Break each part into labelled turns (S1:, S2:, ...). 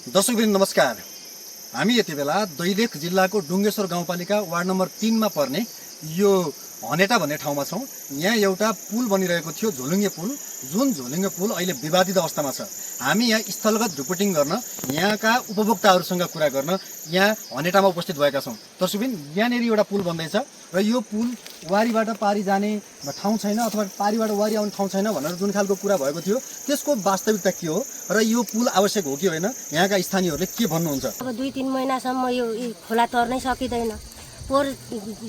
S1: दर्शकवृन्द नमस्कार। हामी यति बेला दैलेख जिल्लाको डुङ्गेश्वर गाउँपालिका वार्ड नम्बर 3 मा पर्ने यो हनेटा भन्ने ठाउँमा छौँ। यहाँ एउटा पुल बनिरहेको थियो, झोलुङ्गे पुल, जुन झोलुङ्गे पुल अहिले विवादित अवस्थामा छ। हामी यहाँ स्थलगत रिपोर्टिङ गर्न, यहाँका उपभोक्ताहरूसँग कुरा गर्न यहाँ हनेटामा उपस्थित भएका छौँ। दर्शकवृन्द, यहाँनिर एउटा पुल बन्दैछ र यो पुल वारीबाट पारी जाने ठाउँ छैन अथवा पारीबाट वारी आउने ठाउँ छैन भनेर जुन खालको कुरा भएको थियो, त्यसको वास्तविकता के हो र यो पुल आवश्यक हो कि होइन, यहाँका स्थानीयहरूले के भन्नुहुन्छ?
S2: अब 2-3 महिनासम्म यो खोला तर्नै सकिँदैन। पोहोर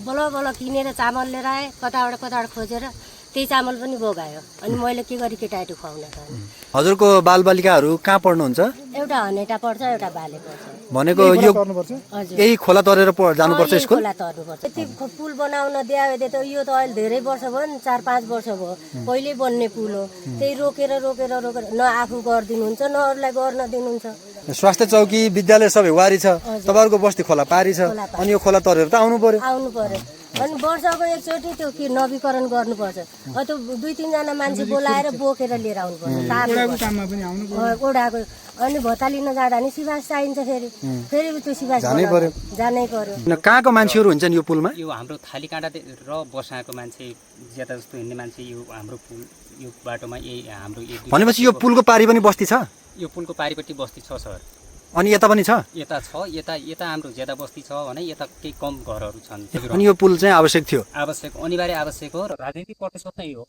S2: बल किनेर चामल लिएर आएँ, कताबाट खोजेर त्यही चामल पनि बोगायो। अनि मैले के गरी केटाकेटी खुवाउन त?
S1: हजुरको बालबालिकाहरू कहाँ पढ्नुहुन्छ?
S2: एउटा हनेटा पढ्छ, एउटा बाले पढ्छ।
S1: भनेको यो यही खोला तरेर जानुपर्छ स्कुल?
S2: खोला तर्नुपर्छ। यति पुल बनाउन दिए त यो त अहिले धेरै वर्ष भयो नि, 4-5 वर्ष भयो पहिल्यै बन्ने पुल हो। त्यही रोकेर न आफू गरिदिनुहुन्छ न अरूलाई गर्न दिनुहुन्छ।
S1: स्वास्थ्य चौकी, विद्यालय सबै वारी छ, तपाईँहरूको बस्ती खोला पारी छ, अनि यो खोला तरेर त आउनु पर्यो।
S2: अनि वर्षको एकचोटि त्यो के नवीकरण गर्नुपर्छ। त्यो 2-3 जना मान्छे बोलाएर बोकेर लिएर आउनुपर्छ। ओडाको अनि भत्ता लिन जाँदा नि सिफारिस चाहिन्छ, फेरि त्यो सिफारिस जानै पर्यो।
S1: कहाँको मान्छेहरू हुन्छन् यो पुलमा?
S3: यो हाम्रो थालीकाँडा र बसाएको मान्छे ज्यादा जस्तो हिँड्ने मान्छे यो हाम्रो पुल यो बाटोमा यही हाम्रो
S1: भनेपछि यो पुलको पारी पनि बस्ती छ?
S3: यो पुलको पारिपट्टि बस्ती छ सर।
S1: अनि यता पनि छ?
S3: यता छ, यता हाम्रो ज्यादा बस्ती छ भने यता केही कम घरहरू छन्।
S1: अनि यो पुल चाहिँ आवश्यक थियो?
S3: अनिवार्य आवश्यक हो र राजनीतिक प्रतिशोध नै हो।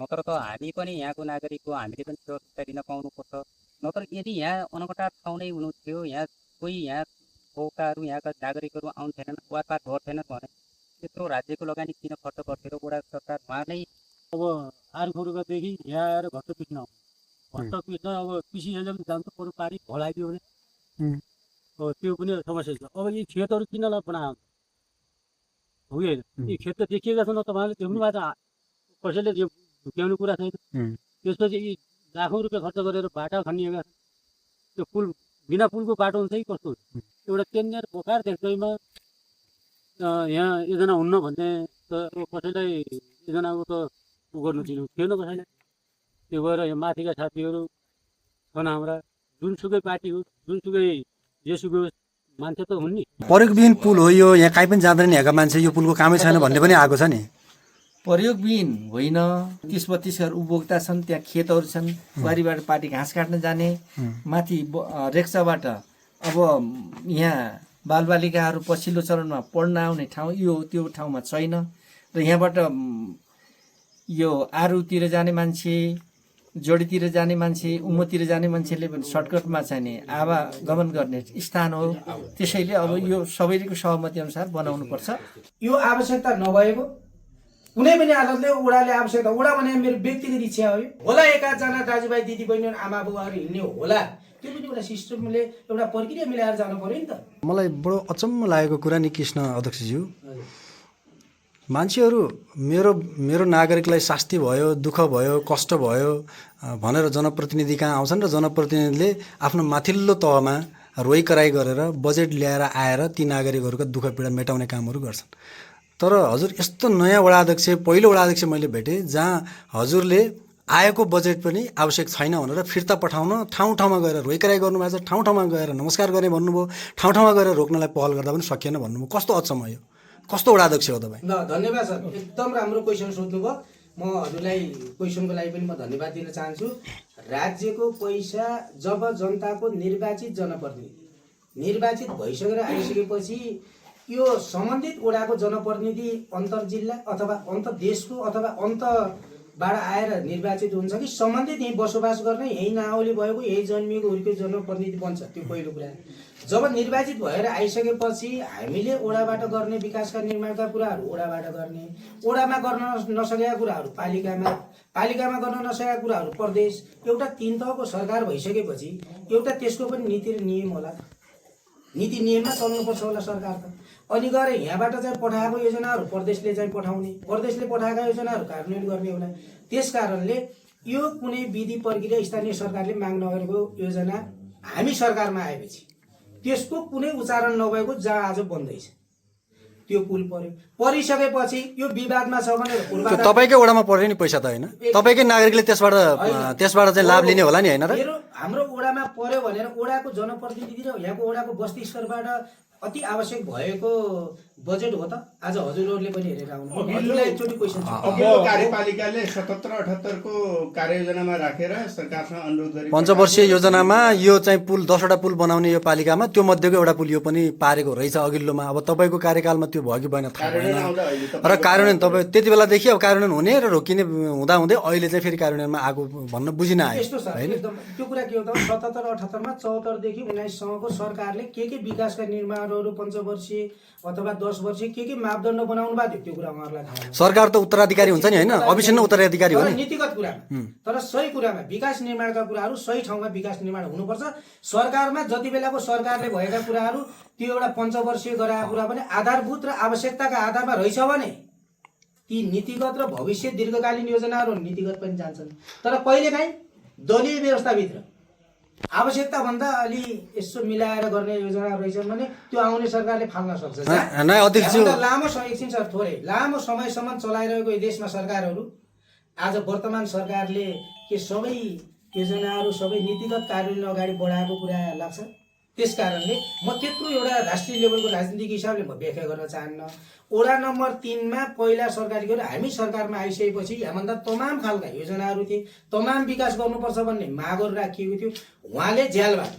S3: नत्र त हामी पनि यहाँको नागरिक हो, हामीले पनि सुरक्षा दिन पाउनुपर्छ। नत्र यदि यहाँ अनकटा ठाउँ नै हुनु थियो, यहाँ कोही यहाँ भोक्ताहरू यहाँका नागरिकहरू आउँथेनन्, वारपार गर्थेनन् भने त्यत्रो राज्यको लगानी किन खर्च गर्थ्यो र वडा सरकार उहाँ नै
S4: अब आरुखुरुदेखि यहाँ आएर घट्ट पिस्न अब पिसिसकेर जान्छ पऱ्यो, पारी भलाइदियो भने अब त्यो पनि समस्या छ। अब यी खेतहरू किनलाई बनायो हो कि होइन? यी खेत त देखिएका छन्, तपाईँहरूले देख्नु भएको छ, कसैले यो झुक्याउने कुरा छैन। त्यसपछि यी लाखौँ रुपियाँ खर्च गरेर बाटा खनिएका छन्। त्यो पुल बिना पुलको बाटो हुन्छ कि कस्तो हुन्छ? एउटा टेन्डर बोकार देख्दैमा यहाँ योजना हुन्न भन्ने त कसैलाई योजनाको त उ गर्नु थिएन कसैलाई। त्यो भएर यहाँ माथिका साथीहरू छन् हाम्रा, जुनसुकै पार्टी हो, जुनसुकै जेसुकै मान्छे त हुन् नि।
S1: प्रयोगविहीन पुल हो यो, यहाँ काहीँ पनि जाँदैन यहाँका मान्छे, यो पुलको कामै छैन भन्ने पनि आएको छ नि।
S5: प्रयोगविहीन होइन, 30-32 घर उपभोक्ता छन्, त्यहाँ खेतहरू छन्, बारीबाट पार्टी घाँस काट्न जाने, माथि रेक्साबाट अब यहाँ बालबालिकाहरू पछिल्लो चरणमा पढ्न आउने ठाउँ यो त्यो ठाउँमा छैन। र यहाँबाट यो आरुतिर जाने मान्छे, जोडीतिर जाने मान्छे, उमोतिर जाने मान्छेले पनि सर्टकटमा चाहिने आवागमन गर्ने स्थान हो। त्यसैले अब यो सबैको सहमति अनुसार बनाउनुपर्छ।
S6: यो आवश्यकता नभएको कुनै पनि आधारले ओडाले आवश्यकता, ओडा भने मेरो व्यक्तिगत इच्छा हो होला, एकाजना दाजुभाइ दिदीबहिनी आमा बुबाहरू हिँड्ने होला, त्यो पनि एउटा सिस्टमले एउटा प्रक्रिया मिलाएर जानु पर्यो नि त।
S1: मलाई बडो अचम्म लागेको कुरा नि कृष्ण अध्यक्षज्यू, मान्छेहरू मेरो नागरिकलाई शास्ति भयो, दुःख भयो, कष्ट भयो भनेर जनप्रतिनिधि कहाँ आउँछन् र जनप्रतिनिधिले आफ्नो माथिल्लो तहमा रोइ कराई गरेर बजेट ल्याएर आएर ती नागरिकहरूका दुःख पीडा मेटाउने कामहरू गर्छन्। तर हजुर यस्तो नयाँ वडा अध्यक्ष, पहिलो वडा अध्यक्ष मैले भेटेँ जहाँ हजुरले आएको बजेट पनि आवश्यक छैन भनेर फिर्ता पठाउन ठाउँ गएर रोइ कराई गर्नुभएको छ, ठाउँ गएर नमस्कार गर्ने भन्नुभयो, ठाउँ गएर रोक्नलाई पहल गर्दा पनि सकिएन भन्नुभयो। कस्तो अचम्म यो, कस्तो वडा अध्यक्ष हो तपाईँ?
S6: ल, धन्यवाद सर, एकदम राम्रो क्वेसन सोध्नुभयो। म हजुरलाई क्वेसनको लागि पनि म धन्यवाद दिन चाहन्छु। राज्यको पैसा जब जनताको निर्वाचित जनप्रतिनिधि निर्वाचित भइसकेर आइसकेपछि यो सम्बन्धित वडाको जनप्रतिनिधि अन्तर जिल्ला अथवा अन्तर देशको अथवा अन्तबाट आएर निर्वाचित हुन्छ कि सम्बन्धित यहीँ बसोबास गर्ने, यहीँ नावली भएको, यहीँ जन्मिएको हुर्को जनप्रतिनिधि बन्छ? त्यो पहिलो कुरा। जब निर्वाचित भएर आइसकेपछि हामीले ओडाबाट गर्ने विकासका निर्माणका कुराहरू ओडाबाट गर्ने, ओडामा गर्न नसकेका कुराहरू पालिकामा गर्न नसकेका कुराहरू प्रदेश, एउटा 3 तहको सरकार भइसकेपछि एउटा त्यसको पनि नीति र नियम होला, नीति नियममा चल्नुपर्छ होला सरकार त। अनि गएर यहाँबाट चाहिँ पठाएको योजनाहरू प्रदेशले चाहिँ पठाउने, प्रदेशले पठाएका योजनाहरू कार्यान्वयन गर्ने होला। त्यस कारणले यो कुनै विधि प्रक्रिया स्थानीय सरकारले माग नगरेको योजना हामी सरकारमा आएपछि त्यसको कुनै उच्चारण नभएको जहाँ आज बन्दैछ। त्यो पुल पर्यो। परिसकेपछि यो विवादमा छ भनेर
S1: त्यो
S6: पूर्वाधार
S1: तपाईँकै वडामा पर्यो नि पैसा त होइन तपाईँकै नागरिकले त्यसबाट चाहिँ लाभ लिने होला नि होइन र
S6: मेरो हाम्रो ओडामा पर्यो भनेर ओडाको जनप्रतिनिधि र यहाँको ओडाको बस्ती स्तरबाट अति आवश्यक भएको बजेट हो त? आज हजुरहरूले पनि हेरेर आउनु। हजुरलाई एकचोटि क्वेसन छ।
S7: अघिल्लो कार्यपालिकाले 77-78 को कार्ययोजनामा राखेर सरकारसँग अनुरोध गरे
S1: पञ्चवर्षीय योजनामा यो चाहिँ पुल 10वटा पुल बनाउने यो पालिकामा त्यो मध्येको एउटा पुल यो पनि पारेको रहेछ अघिल्लोमा। अब तपाईँको कार्यकालमा त्यो भयो कि भएन थाहा भएन र कार्यान्वयन तपाईँ त्यति बेलादेखि अब कार्यान्वयन हुने र रोकिने हुँदाहुँदै अहिले चाहिँ फेरि कार्यान्वयनमा आएको भन्न बुझिन आयो
S6: यस्तो छ एकदम त्यो कुरा के हो त 77-78 मा 74 देखि 19 सम्मको सरकारले के विकासका निर्माणहरू पञ्चवर्षीय अथवा 10 वर्षीय के मापदण्ड बनाउनु भएको थियो त्यो कुरा उहाँहरूलाई थाहा छ।
S1: सरकार त उत्तराधिकारी हुन्छ नि होइन अविच्छिन्न उत्तराधिकारी हो
S6: तर
S1: नि
S6: नीतिगत कुरामा तर सही कुरामा विकास निर्माणका कुराहरू सही ठाउँमा विकास निर्माण हुनुपर्छ। सरकारमा जति बेलाको सरकारले भएका कुराहरू त्यो एउटा पञ्चवर्षीय गराएको कुरा पनि आधारभूत र आवश्यकताका आधारमा रहेछ भने ती नीतिगत र भविष्य दीर्घकालीन योजनाहरू नीतिगत पनि जान्छन्। तर कहिलेकाहीँ दलीय व्यवस्थाभित्र आवश्यकता भन्दा अलि यसो मिलाएर गर्ने योजना रहेछन् भने त्यो आउने सरकारले फाल्न सक्छ। लामो एकछिन सर थोरै लामो समयसम्म चलाइरहेको यो देशमा सरकारहरू आज वर्तमान सरकारले के सबै योजनाहरू सबै नीतिगत कार्यान्वयन अगाडि बढाएको कुरा लाग्छ। त्यस कारणले म त्यत्रो एउटा राष्ट्रिय लेभलको राजनीतिक हिसाबले म व्याख्या गर्न चाहन्न। वडा नम्बर 3 मा पहिला सरकारले गर्यो हामी सरकारमा आइसकेपछि यहाँभन्दा तमाम खालका योजनाहरू थिए तमाम विकास गर्नुपर्छ भन्ने मागहरू राखिएको थियो। उहाँले झ्यालबाट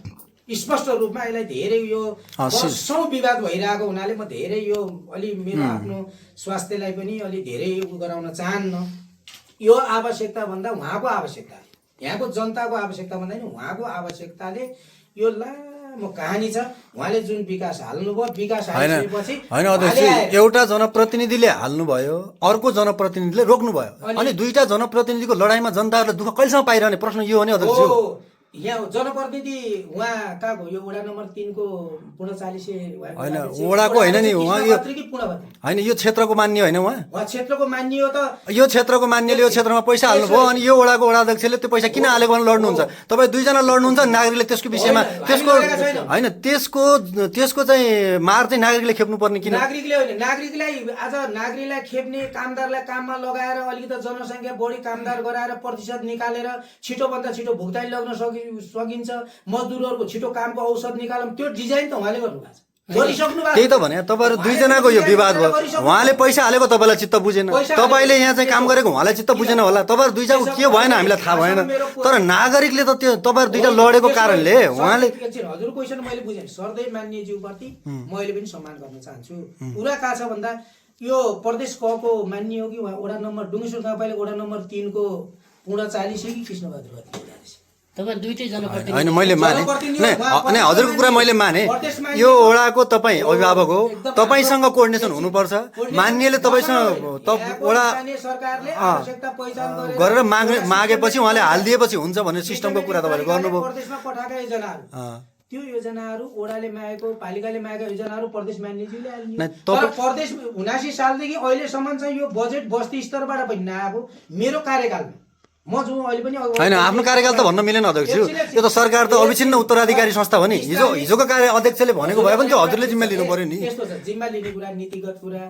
S6: स्पष्ट रूपमा यसलाई धेरै यो वर्षौं विवाद भइरहेको हुनाले म धेरै यो अलि मेरो आफ्नो स्वास्थ्यलाई पनि अलि धेरै गराउन चाहन्न। यो आवश्यकता भन्दा उहाँको आवश्यकता यहाँको जनताको आवश्यकता भन्दा नि उहाँको आवश्यकताले यो लामो कहानी छ। उहाँले जुन विकास हाल्नुभयो विकास हालिसकेपछि
S1: होइन अध्यक्ष एउटा जनप्रतिनिधिले हाल्नुभयो अर्को जनप्रतिनिधिले रोक्नुभयो अनि दुईटा जनप्रतिनिधिको लडाइँमा जनताहरूले दुःख कहिलेसम्म पाइरहने प्रश्न यो हो नि अध्यक्ष।
S6: यहाँ जनप्रतिनिधि उहाँ कहाँको यो वडा नम्बर 3 को पूर्णचालिसे
S1: होइन वडाको होइन नि उहाँ यो होइन यो क्षेत्रको मान्य होइन उहाँ
S6: क्षेत्रको मान्य हो त
S1: यो क्षेत्रको मान्यले यो क्षेत्रमा पैसा हाल्नुभयो अनि यो वडाको वडा अध्यक्षले त्यो पैसा किन हालेको भनेर लड्नुहुन्छ। तपाईँ दुईजना लड्नुहुन्छ नागरिकले त्यसको विषयमा त्यसको होइन त्यसको चाहिँ मार चाहिँ नागरिकले खेप्नुपर्ने किन?
S6: नागरिकले होइन नागरिकलाई आज नागरिकलाई खेप्ने कामदारलाई काममा लगाएर अलिकति जनसङ्ख्या बढी कामदार गराएर प्रतिशत निकालेर छिटोभन्दा छिटो भुक्तानी लाग्न सकिन्छ मजदुरहरूको छिटो कामको औषध निकालौँ त्यो डिजाइन त उहाँले गर्नुभएको छ।
S1: त्यही त भने तपाईँहरू दुईजनाको यो विवाद भयो उहाँले पैसा हालेको तपाईँलाई चित्त बुझेन तपाईँले यहाँ चाहिँ काम गरेको उहाँलाई चित्त बुझेन होला तपाईँहरू दुईजनाको के भएन हामीलाई थाहा भएन तर नागरिकले त त्यो तपाईँहरू दुईटा लडेको कारणले उहाँले
S6: हजुर क्वेसन मैले बुझेँ सरदै मान्यज्यूप्रति मैले पनि सम्मान गर्न चाहन्छु। कुरा कहाँ छ भन्दा यो प्रदेश कको मान्य हो कि वडा नम्बर डुङ्गेश्वर गाउँपालिका वडा नम्बर 3 को पूर्णचालिसे कि कृष्णबहादुर
S1: होइन मैले माने नै हजुरको कुरा मैले माने यो वडाको तपाईँ अभिभावक हो तपाईँसँग कोअर्डिनेसन हुनुपर्छ। मान्यले तपाईँसँग वडा गरेर मागेपछि उहाँले हालिदिएपछि हुन्छ भन्ने सिस्टमको कुरा तपाईँले गर्नुभयो।
S6: त्यो योजनाहरू ओडाले मागेको पालिकाले मागेका योजनाहरू प्रदेश मान्यज्यूले हाल्ने तर प्रदेश 79 सालदेखि अहिलेसम्म चाहिँ यो बजेट बस्ती स्तरबाट पनि नआएको मेरो कार्यकालमा म जो अहिले पनि
S1: होइन आफ्नो कार्यकाल त भन्न मिलेन अध्यक्ष यो त सरकार त अविच्छिन्न उत्तराधिकारी संस्था हो नि हिजोको कार्य अध्यक्षले भनेको भए पनि त्यो हजुरले जिम्मा लिनु पर्यो नि।
S6: यस्तो छ जिम्मा लिने कुरा नीतिगत कुरा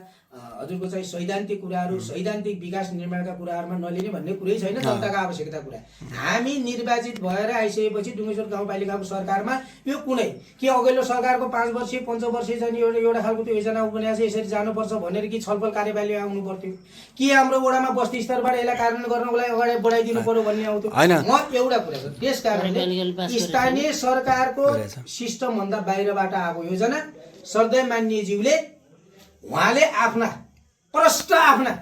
S6: हजुरको चाहिँ सैद्धान्तिक कुराहरू सैद्धान्तिक विकास निर्माणका कुराहरूमा नलिने भन्ने कुरै छैन। जनताको आवश्यकता कुरा हामी निर्वाचित भएर आइसकेपछि डुङ्गेश्वर गाउँपालिकाको सरकारमा यो कुनै के अघिल्लो सरकारको 5 वर्षीय पञ्चवर्षीय चाहिँ एउटा खालको त्यो योजना उपन्यास यसरी जानुपर्छ भनेर कि छलफल कार्यवाही आउनु पर्थ्यो कि हाम्रो वडामा बस्ती स्तरबाट यसलाई कार्यान्वयन गर्नको लागि अगाडि बढाइदिनु पर्यो भन्ने आउँथ्यो। म एउटा कुरा छ त्यस कारणले स्थानीय सरकारको सिस्टम भन्दा बाहिरबाट आएको योजना सरदय मान्यज्यूले उहाँले आफ्ना प्रष्ट आफ्ना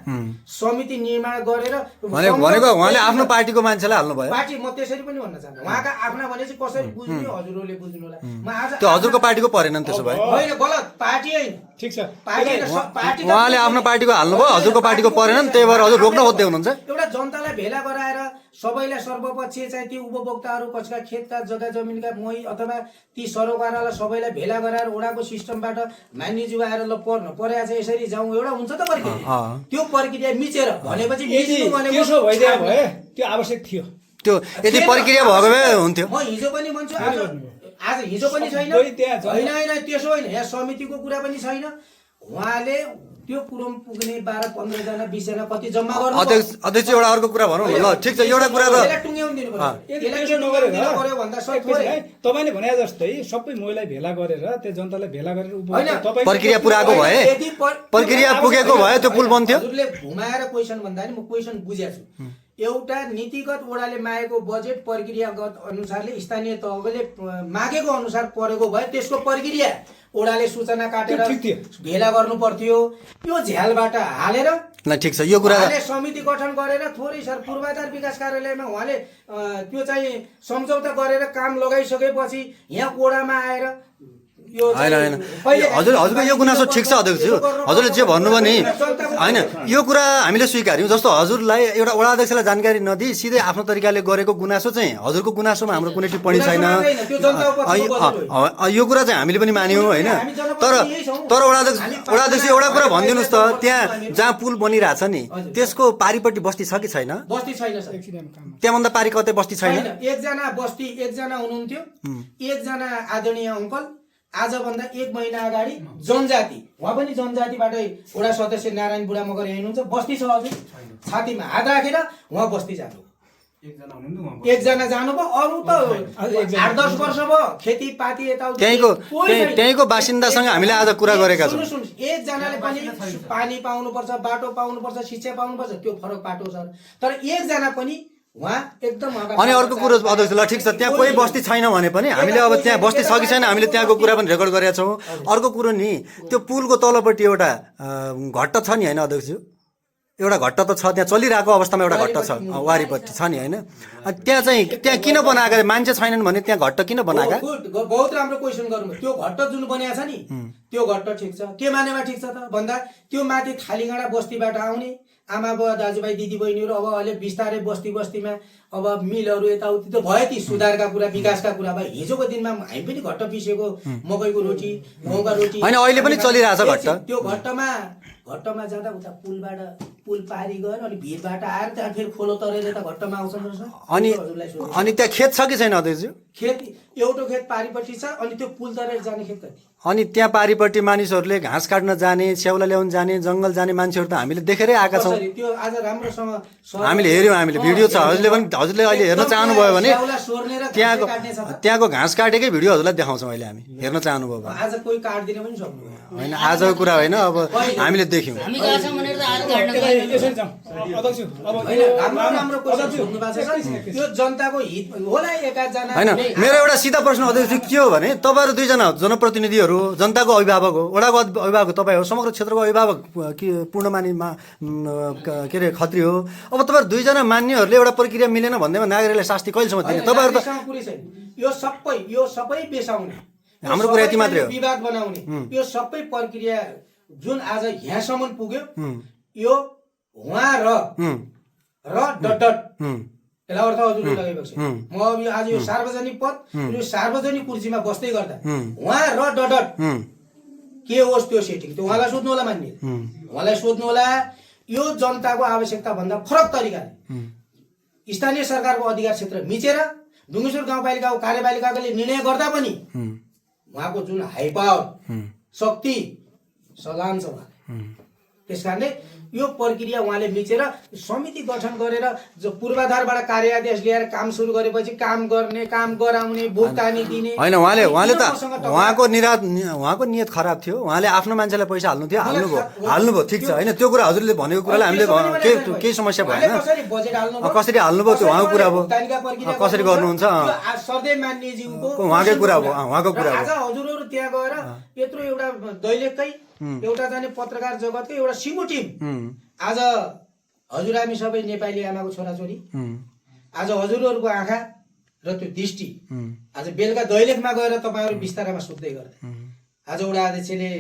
S6: समिति निर्माण गरेर
S1: भनेको उहाँले आफ्नो पार्टीको मान्छेलाई हाल्नुभयो।
S6: पार्टी म त्यसरी पनि भन्न चाहन्छु उहाँका आफ्ना भनेपछि कसरी बुझ्ने हजुरहरूले बुझ्नु होला। म आज
S1: त्यो हजुरको पार्टीको परेन त्यसो भए
S6: होइन गलत पार्टी होइन
S7: ठीक छ
S6: पार्टी
S1: उहाँले आफ्नो पार्टीको हाल्नुभयो हजुरको पार्टीको परेन त्यही भएर हजुर रोक्न खोज्दै हुनुहुन्छ।
S6: एउटा जनतालाई भेला गराएर सबैलाई सर्वपक्षीय चाहिँ ती उपभोक्ताहरू कसका खेतका जग्गा जमिनका मोही अथवा ती सरोकारवाला सबैलाई भेला गराएर ओडाको सिस्टमबाट मान्यज्यू आएर ल परेको छ यसरी जाउँ एउटा हुन्छ त प्रक्रिया त्यो प्रक्रिया मिचेर भनेपछि
S7: त्यो आवश्यक थियो
S1: त्यो यदि प्रक्रिया भएको भए हुन्थ्यो।
S6: म हिजो पनि भन्छु आज हिजो पनि छैन होइन त्यसो होइन यहाँ समितिको कुरा पनि छैन उहाँले त्यो कुरोमा पुग्ने 12-15 जना 20 जना कति जम्मा गर्नु
S1: अध्यक्ष एउटा अर्को कुरा भनौँ न ल ठिक छ एउटा कुरा त
S6: त्यसलाई टुङ्ग्याउनु दिनु पर्यो त्यसलाई के टुङ्ग्याउनु पर्यो भन्दा सबै थोरै
S8: तपाईँले भने जस्तै सबै महिलाई भेला गरेर त्यो जनतालाई भेला गरेर
S1: प्रक्रिया पुराको भए प्रक्रिया पुगेको भए त्यो पुल बन्थ्यो।
S6: हजुरले घुमाएर क्वेसन भन्दा नि म क्वेसन बुझेको छु। एउटा नीतिगत ओडाले मागेको बजेट प्रक्रियागत अनुसारले स्थानीय तहले मागेको अनुसार परेको भए त्यसको प्रक्रिया ओडाले सूचना काटेर भेला गर्नु पर्थ्यो। यो झ्यालबाट हालेर
S1: ल ठिक छ यो कुरा
S6: उहाँले समिति गठन गरेर थोरै सर पूर्वाधार विकास कार्यालयमा उहाँले त्यो चाहिँ सम्झौता गरेर काम लगाइसकेपछि यहाँ ओडामा आएर यो
S1: होइन हजुरको यो गुनासो ठिक छ अध्यक्ष, हजुरले जे भन्नुभयो नि होइन यो कुरा हामीले स्वीकार्यौँ। जस्तो हजुरलाई एउटा वडा अध्यक्षलाई जानकारी नदिई सिधै आफ्नो तरिकाले गरेको गुनासो चाहिँ हजुरको गुनासोमा हाम्रो कुनै टिप्पणी छैन, यो कुरा चाहिँ हामीले पनि मान्यौँ होइन। तर वडा अध्यक्ष एउटा कुरा भनिदिनुहोस् त, त्यहाँ जहाँ पुल बनिरहेछ नि त्यसको पारिपट्टि बस्ती छ कि छैन?
S6: बस्ती छैन सर,
S1: त्यहाँभन्दा पारि कतै बस्ती छैन।
S6: एकजना बस्ती एकजना हुनुहुन्थ्यो, एकजना आदरणीय अङ्कल आजभन्दा 1 महिना अगाडि जनजाति, उहाँ पनि जनजातिबाटै वडा सदस्य नारायण बुढा मगर हुनुहुन्छ, बस्ती छ हजुर, छातीमा हात राखेर उहाँ बस्ती जानु, एकजना जानुभयो, अरू त 8-10 वर्ष भयो खेतीपाती यताउति
S1: त्यहीँको बासिन्दासँग हामीले आज कुरा गरेका छौँ।
S6: एकजनाले पनि पानी पाउनुपर्छ, बाटो पाउनुपर्छ, शिक्षा पाउनुपर्छ, त्यो फरक बाटो छ। तर एकजना पनि उहाँ एकदम
S1: अनि अर्को कुरो अध्यक्ष ल ठिक छ त्यहाँ कोही बस्ती छैन भने पनि हामीले अब त्यहाँ बस्ती छ कि छैन हामीले त्यहाँको कुरा पनि रेकर्ड गरेका छौँ। अर्को कुरो नि त्यो पुलको तलपट्टि एउटा घट्ट छ नि होइन अध्यक्ष, एउटा घट्ट त छ त्यहाँ चलिरहेको अवस्थामा एउटा घट्ट छ वारिपट्टि छ नि होइन। त्यहाँ चाहिँ त्यहाँ किन बनाएका मान्छे छैनन् भने त्यहाँ घट्ट किन बनाएका?
S6: बहुत राम्रो क्वेसन गर्नुभयो। त्यो घट्ट जुन बनिएको छ नि त्यो घट्ट ठिक छ, के मानेमा ठिक छ त भन्दा त्यो माथि थालीगाँडा बस्तीबाट आउने आमा बुवा दाजुभाइ दिदी बहिनीहरू अब अहिले बिस्तारै बस्ती बस्तीमा अब मिलहरू यताउति त भयो, ती सुधारका कुरा विकासका कुरा भयो। हिजोको दिनमा हामी पनि घट्ट पिसेको मकैको रोटी गहुँका रोटी
S1: होइन अहिले पनि चलिरहेछ घट्ट।
S6: त्यो घट्टमा जाँदा उता पुलबाट पुल पारी गएर अनि भिरबाट आएर त्यहाँ फेरि खोलो तरेर यता घट्टमा आउँछन् रहेछ।
S1: अनि त्यहाँ खेत छ कि छैन अध्यक्ष?
S6: खेत एउटा खेत पारिपट्टि छ, अनि त्यो पुल तरेर जाने खेत कति?
S1: अनि त्यहाँ पारिपट्टि मानिसहरूले घाँस काट्न जाने, स्याउला ल्याउन जाने, जङ्गल जाने मान्छेहरू त हामीले देखेरै आएका छौँ।
S6: त्यो आज राम्रोसँग
S1: हामीले हेऱ्यौँ, हामीले भिडियो छ, हजुरले अहिले हेर्न चाहनुभयो भने त्यहाँको घाँस काटेकै भिडियो हजुरलाई देखाउँछौँ अहिले हामी, हेर्न चाहनुभयो भने।
S6: आज कोही काट्दिन पनि सक्नु
S1: होइन आजको कुरा होइन, अब हामीले देख्यौँ।
S6: त्यो जनताको हित होला एकाजना
S1: होइन मेरो एउटा सिधा प्रश्न अध्यक्ष के हो भने तपाईँहरू दुईजना जनप्रतिनिधिहरू जनताको अभिभावक हो, वडाको अभिभावक तपाईँ हो, समग्र क्षेत्रको अभिभावक पूर्णमानीमा के अरे खत्री हो। अब तपाईँहरू दुईजना मान्नेहरूले एउटा प्रक्रिया मिलेन भन्दैमा नागरिकलाई शास्ति कहिलेसम्म दिने? तपाईँहरू त
S6: यो सबै बेसाउने
S1: हाम्रो कुरा यति मात्रै हो,
S6: विवाद बनाउने यो सबै प्रक्रिया जुन आज यहाँसम्म पुग्यो यो उहाँ र डट यसलाई अर्थ हजुरले लगाइरहेको छ। म आज यो सार्वजनिक पद यो सार्वजनिक कुर्सीमा बस्दै गर्दा उहाँ र डट के होस् त्यो सेटिङ त्यो उहाँलाई सोध्नु होला, मान्ने उहाँलाई सोध्नु होला। यो जनताको आवश्यकता भन्दा फरक तरिकाले स्थानीय सरकारको अधिकार क्षेत्र मिचेर डुङ्गेश्वर गाउँपालिकाको कार्यपालिकाले निर्णय गर्दा पनि उहाँको जुन हाई पावर शक्ति सलाम छ उहाँलाई। त्यस कारणले यो प्रक्रिया उहाँले मिचेर समिति गठन गरेर जो पूर्वाधारबाट कार्यादेश ल्याएर काम सुरु गरेपछि काम गर्ने, काम गराउने, भुक्तानी दिने
S1: होइन। उहाँले त उहाँको नियत खराब थियो, उहाँले आफ्नो मान्छेलाई पैसा हाल्नु थियो, हाल्नुभयो ठिक छ होइन। त्यो कुरा हजुरले भनेको कुरालाई हामीले केही समस्या भएन, कसरी हाल्नुभयो त्यो उहाँको कुरा भयो, कसरी गर्नुहुन्छ
S6: सधैँ मान्यज्यूको
S1: उहाँकै कुरा हो, उहाँको कुरा हो।
S6: आज हजुरहरू त्यहाँ गएर यत्रो एउटा दैलेखकै एउटा जाने पत्रकार जगतको एउटा सिङ्गो टिम आज हजुर हामी सबै नेपाली आमाको छोराछोरी आज हजुरहरूको आँखा र त्यो दृष्टि आज बेलुका दैलेखमा गएर तपाईँहरू बिस्तारामा सुत्दै गर्दा आज एउटा अध्यक्षले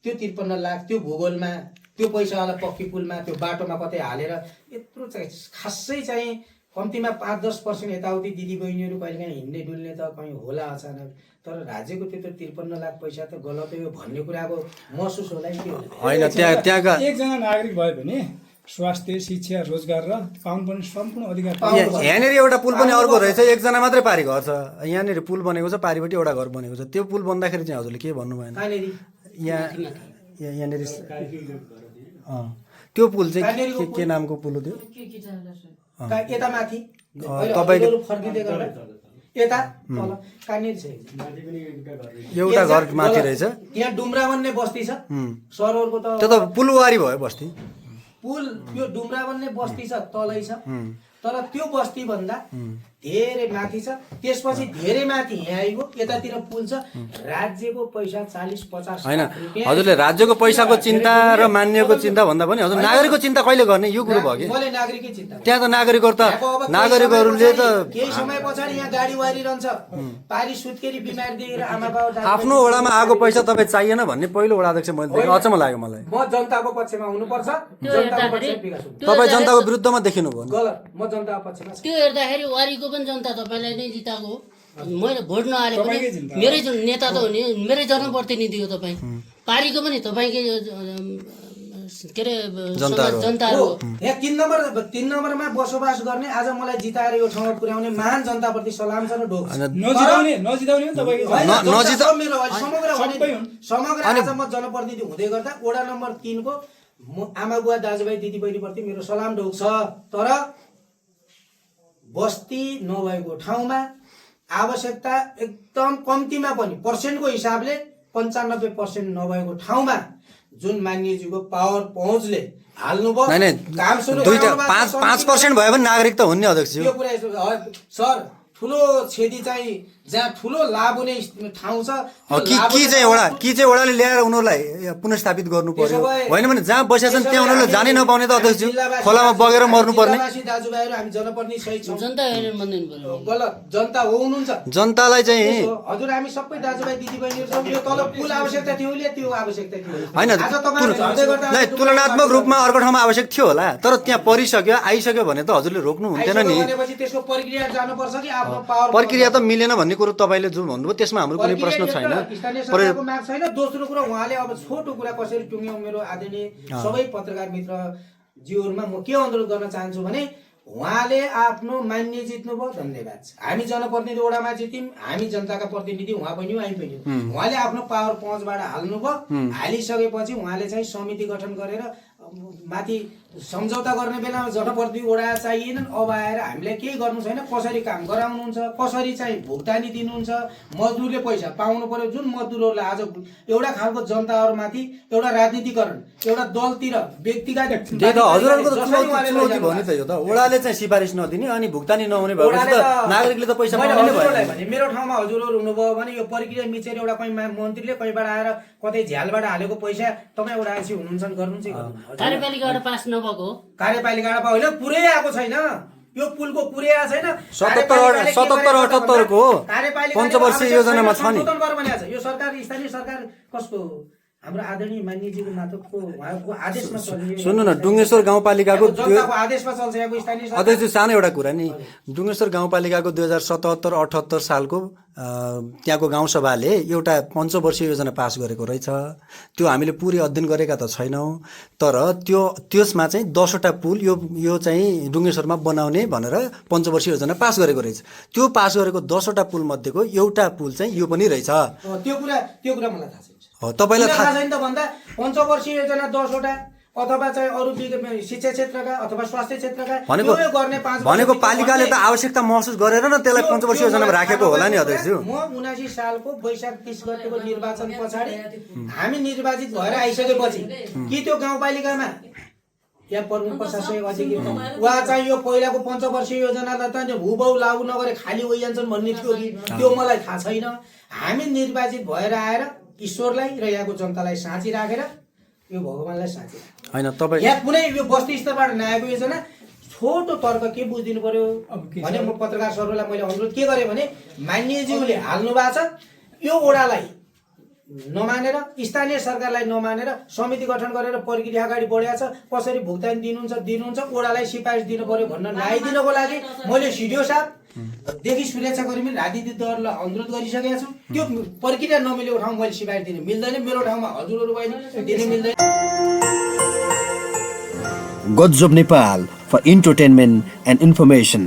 S6: त्यो 53 लाख त्यो भूगोलमा त्यो पैसावाला पक्की पुलमा त्यो बाटोमा कतै हालेर यत्रो चाहिँ खासै चाहिँ कम्तीमा 5-10% यताउति दिदी बहिनीहरू कहिलेकाहीँ हिँड्ने डुल्ने त कहीँ होला अचानक, तर राज्यको त्यो 53 लाख पैसा त गलतै हो भन्ने कुराको महसुस होला कि
S1: होइन। त्यहाँका
S8: एकजना नागरिक भयो भने स्वास्थ्य, शिक्षा, रोजगार र पाउनु पर्ने सम्पूर्ण अधिकार।
S1: यहाँनिर एउटा पुल पनि अर्को रहेछ, एकजना मात्रै पारी घर छ, यहाँनिर पुल बनेको छ, पारिपट्टि एउटा घर बनेको छ। त्यो पुल बन्दाखेरि चाहिँ हजुरले के भन्नु भएन? यहाँ यहाँनिर त्यो पुल चाहिँ के नामको पुल हो त्यो
S6: यता माथि
S1: तपाईँको
S6: फर्किँदै गर्दा यता तल कहाँनिर छ
S1: एउटा घर माथि रहेछ
S6: यहाँ डुम्रा भन्ने बस्ती छ सरहरूको त
S1: त्यो त पुलवारी भयो बस्ती
S6: पुल यो डुम्रा भन्ने बस्ती छ तलै छ तर त्यो बस्ती भन्दा धेरै माथि छ त्यसपछि धेरै माथि यहाँ आइगयो यतातिर पुल छ राज्यको पैसा 40-50
S1: होइन हजुरले राज्यको पैसाको चिन्ता र मान्यको चिन्ता भन्दा पनि हजुर नागरिकको चिन्ता कहिले गर्ने यो कुरो भयो कि
S6: मैले नागरिकै चिन्ता
S1: त्यहाँ त नागरिकहरूले त
S6: केही समय पछाडि यहाँ गाडी वारी रहन्छ पारी सुत्केरी बिमार दिएर आमा बाउ
S1: आफ्नो वडामा आएको पैसा तपाईँ चाहिएन भन्ने पहिलो वडा अध्यक्ष मैले देखेँ अचम्म लाग्यो मलाई
S6: म जनताको पक्षमा हुनुपर्छ जनताको पक्षमा विकास हुनुपर्छ
S1: तपाईँ जनताको विरुद्धमा देखिनु भयो
S6: गलत म जनताको पक्षमा छु।
S9: त्यो हेर्दाखेरि वारीको पनि जनता तपाईँलाई नै जिताएको हो मैले भोट नहाले पनि मेरै नेता त हो नि मेरै जनप्रतिनिधि हो तपाईँ पारीको पनि तपाईँकै के अरे जनताहरू हो
S6: यहाँ 3 नम्बरमा बसोबास गर्ने आज मलाई जिताएर यो ठाउँमा पुर्याउने महान जनताप्रति सलाम छ र ढोक छ।
S8: नजिताउने हो तपाईँको
S6: समग्र आज म जनप्रतिनिधि हुँदै गर्दा वडा नम्बर 3 को आमा बुवा दाजुभाइ दिदीबहिनीप्रति मेरो सलाम ढोक छ। तर बस्ती नभएको ठाउँमा आवश्यकता एकदम कम्तीमा पनि पर्सेन्टको हिसाबले 95% नभएको ठाउँमा जुन मान्यजीको पावर पहुँचले हाल्नुभयो काम सुरु
S1: दुईटा 5% भयो भने नागरिक त हुने अध्यक्ष
S6: यो कुरा सर ठुलो छेदी चाहिँ जहाँ ठुलो लाभ हुने ठाउँ छ
S1: के चाहिँ वडाले ल्याएर उनीहरूलाई पुनर्स्थापित गर्नु पर्यो होइन भने जहाँ बसेका छन् त्यहाँ उनीहरूले जानै नपाउने त अध्यक्ष खोलामा बगेर मर्नु पर्ने
S6: दाजुभाइहरू हामी जनप्रतिनिधि सहित छौँ
S9: जनता हेरेर मान्दैन पर्यो
S6: गलत जनता हो हुनुहुन्छ
S1: जनतालाई चाहिँ
S6: हजुर हामी सबै दाजुभाइ दिदीबहिनीहरू छौँ यो तल पुल आवश्यकता थियो त्यो आवश्यकता थियो
S1: होइन
S6: आज तपाईहरु झर्दै गर्दा
S1: तुलनात्मक रूपमा अर्को ठाउँमा आवश्यक थियो होला तर त्यहाँ परिसक्यो आइसक्यो भने त हजुरले रोक्नु हुन्थेन नि
S6: भनेपछि त्यसको प्रक्रिया जानुपर्छ कि आफ्नो पावर
S1: प्रक्रिया त मिलेन भन्ने कुरो तपाईँले जुन भन्नुभयो त्यसमा हाम्रो कुनै प्रश्न छैन
S6: स्थानीय सरकारको माग छैन। दोस्रो कुरा उहाँले अब छोटो कुरा कसरी टुङ्ग्यौँ मेरो आदरणीय सबै पत्रकार मित्र जीवनमा म के अनुरोध गर्न चाहन्छु भने उहाँले आफ्नो मान्य जित्नुभयो धन्यवाद छ। हामी जनप्रतिनिधि वडामा जित्यौँ हामी जनताका प्रतिनिधि उहाँ पनि हामी पनि उहाँले आफ्नो पावर पहुँचबाट हाल्नुभयो हालिसकेपछि उहाँले चाहिँ समिति गठन गरेर माथि सम्झौता गर्ने बेलामा जनप्रतिनिधि वडा चाहिएनन् अब आएर हामीलाई केही गर्नु छैन कसरी काम गराउनुहुन्छ कसरी चाहिँ भुक्तानी दिनुहुन्छ मजदुरले पैसा पाउनु पर्यो जुन मजदुरहरूलाई आज एउटा खालको जनताहरूमाथि एउटा राजनीतिकरण एउटा दलतिर व्यक्तिगत
S1: हजुरहरूको चुनौती भन्ने त यो त वडाले चाहिँ सिफारिस नदिने अनि भुक्तानी नहुने भएपछि त नागरिकले त पैसा पाउने भयो।
S6: मेरो ठाउँमा हजुरहरू हुनुभयो भने यो प्रक्रिया मिचेर एउटा कहीँ मन्त्रीले कहीँबाट आएर कतै झ्यालबाट हालेको पैसा तपाईँ एउटा आएपछि हुनुहुन्छ गर्नु चाहिँ गर्नु
S9: कार्यपालिकाबाट पास नभएको
S6: कार्यपालिकाबाट होइन पुरै आएको छैन यो पुलको पुरै आएको छैन
S1: 77-78 को पञ्चवर्षीय योजनामा छ नि
S6: यो सरकार स्थानीय सरकार कसको हाम्रो आदरणीय मान्यजीको मातहतको उहाँको आदेशमा चल्ने
S1: सुन्नु न डुङ्गेश्वर गाउँपालिकाको
S6: जनताको आदेशमा चल्छ यहाँको स्थानीय सरकार
S1: अध्यक्ष सानो एउटा कुरा नि डुङ्गेश्वर गाउँपालिकाको 2077-78 सालको त्यहाँको गाउँसभाले एउटा पञ्चवर्षीय योजना पास गरेको रहेछ त्यो हामीले पुरै अध्ययन गरेका त छैनौँ तर त्यसमा चाहिँ 10वटा पुल यो चाहिँ डुङ्गेश्वरमा बनाउने भनेर पञ्चवर्षीय योजना पास गरेको रहेछ त्यो पास गरेको 10वटा पुल मध्येको एउटा पुल चाहिँ यो पनि रहेछ
S6: त्यो कुरा मलाई थाहा छैन
S1: तपाईलाई थाहा
S6: छैन त भन्दा पञ्चवर्षीय योजना 10वटा अथवा चाहिँ अरू शिक्षा क्षेत्रका अथवा स्वास्थ्य क्षेत्रका
S1: भनेको पालिकाले त आवश्यकता महसुस गरेर न त्यसलाई पञ्चवर्षीय योजनामा राखेको होला नि अध्यक्ष।
S6: म 79 सालको वैशाख 30 गतेको निर्वाचन पछाडि हामी निर्वाचित भएर आइसकेपछि कि त्यो गाउँपालिकामा यहाँ प्रमुख प्रशासनिक अधिकारी उहाँ चाहिँ यो पहिलाको पञ्चवर्षीय योजनालाई त हुबहु लागू नगरे खाली होइजान्छन् भन्ने थियो कि त्यो मलाई थाहा छैन। हामी निर्वाचित भएर आएर ईश्वरलाई र यहाँको जनतालाई साँची राखेर यो भगवानलाई साँची
S1: हैन तपाईँ
S6: यहाँ कुनै यो बस्ती स्तरबाट नआएको योजना छोटो तर्क के बुझिदिनु पर्यो भने म पत्रकार सरहरूलाई मैले अनुरोध के गरेँ भने मान्यज्यूले हाल्नु भएको छ यो वडालाई नमानेर स्थानीय सरकारलाई नमानेर समिति गठन गरेर प्रक्रिया अगाडि बढाएको छ कसरी भुक्तानी दिनुहुन्छ वडालाई सिफारिस दिनु पर्यो भन्न नआइदिनको लागि मैले सिडिओ साहब देखि सुरक्षाकर्मी राजनीतिक दललाई अनुरोध गरिसकेको छु त्यो प्रक्रिया नमिलेको ठाउँमा मैले सिफारिस दिनु मिल्दैन मेरो ठाउँमा हजुरहरू भयो दिनु मिल्दैन।
S10: Gods of Nepal for entertainment and information.